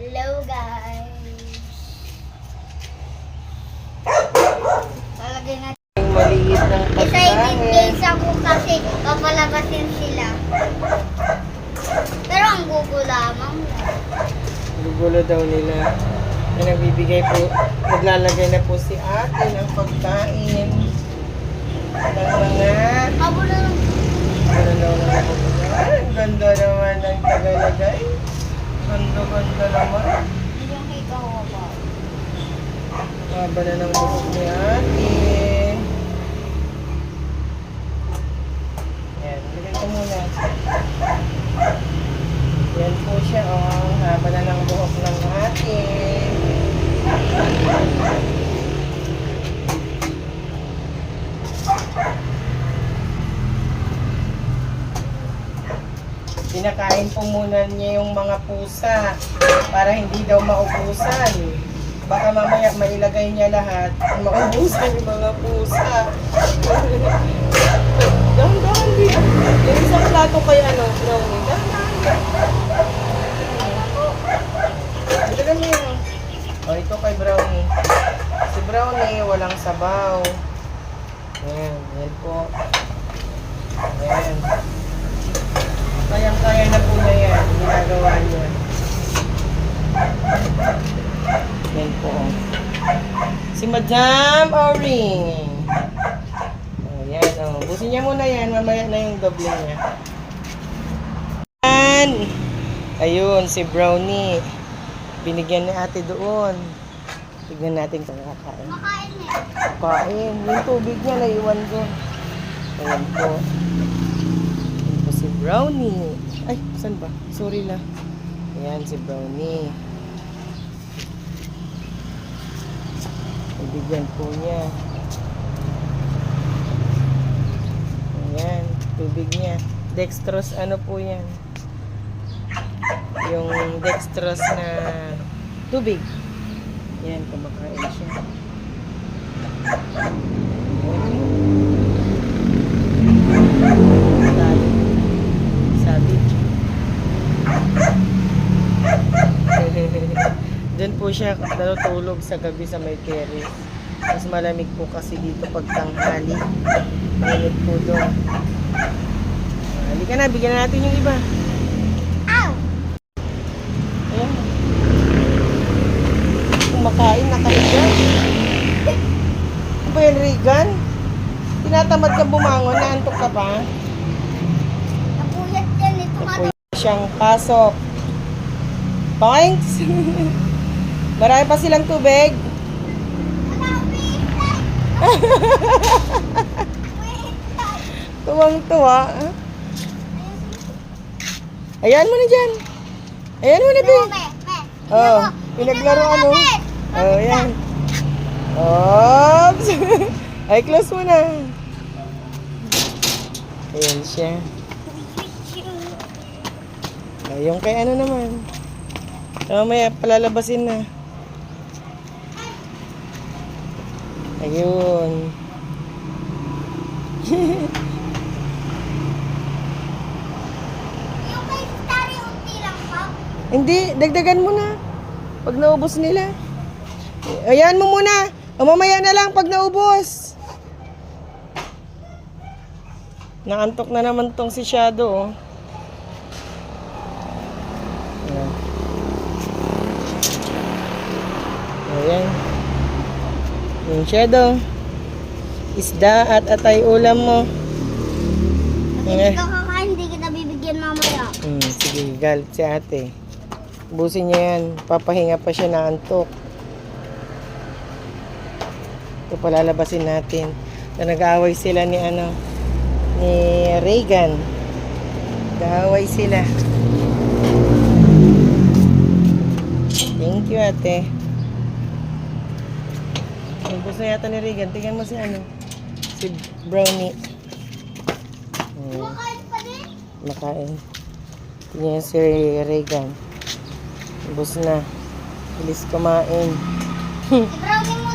Hello guys. Lalagay natin. Yung maliit ng Excited pagkain. guys ako kasi papalabasin sila. Pero ang gugo lamang. Gugulo daw nila. Na nagbibigay po, naglalagay na po si ate ng pagkain. Ng mga... Abo na lang. Ano daw na po ba? Ang ganda naman ng tagalagay. Ganda naman. Hindi yung kay Kawawa. Haba na ng buhok ni ate. Yan, lagay ko muna. Yan po siya, oh. Haba na ng buhok ng ate. Pinakain po muna niya yung mga pusa para hindi daw maubusan. Baka mamaya mailagay niya lahat, maubusan yung mga pusa. Dahan-dahan din. Yung isang plato kay Brownie. Dahan-dahan. Ilagay mo yun. O, ito kay Brownie. Si Brownie, walang sabaw. Ayan, yan po. Ayan. Kayang-kaya na po niya yan. Ginagawa niya. Yan po. Si Madam Oring. Ayan, o. Busin niya muna yan. Mamaya na yung doble niya. Ayan. Ayun, si Brownie. Binigyan ni ate doon. Tignan natin kung kakain. Makain eh. Kain. Yung tubig niya, naiwan doon. Ayan po. Ayan po si Brownie. Ay, saan ba? Sorry na. Ayan si Brownie. Ibigyan po niya. Ayan, tubig niya. Dextrose, ano po yan? Yung dextrose na tubig. Yan, kumakain siya. Sabi. Doon po siya natutulog sa gabi sa may terrace. Mas malamig po kasi dito pag tanghali. Mainit po doon. Halika na, bigyan na natin yung iba. Ow! Ayan. Kumakain na kayo dyan. Ano ba yan, Regan? Tinatamad ka bumangon, naantok ka pa? Napuyat yan ito. Tapos siyang pasok. Points! Marami pa silang tubig. Tuwang-tuwa. Ayan mo na dyan. Ayan mo na, Be. Oh, pinaglaruan mo. Oh, yan. Oops. Ay, close mo na. Ayan siya. Ay, yung kay ano naman. Mamaya, palalabasin na. Ayun. Yung kay Starry, unti lang pa. Hindi, dagdagan mo na. Pag naubos nila. Ayan mo muna. O mamaya na lang pag naubos. Naantok na naman tong si Shadow. Oh. Ayan. Yung Shadow. Isda at atay ulam mo. Hindi ka kakain, hindi kita bibigyan mamaya. Sige, galit si ate. Busin niya yan. Papahinga pa siya na antok. Ito palalabasin natin. So, nag-aaway sila ni Regan. Nag-aaway sila. Thank you, ate. Ubus na yata ni Regan. Tingnan mo si Brownie. Makain pa din? Makain. Tingnan si Regan. Ubus na. Bilis kumain. Si Brownie mo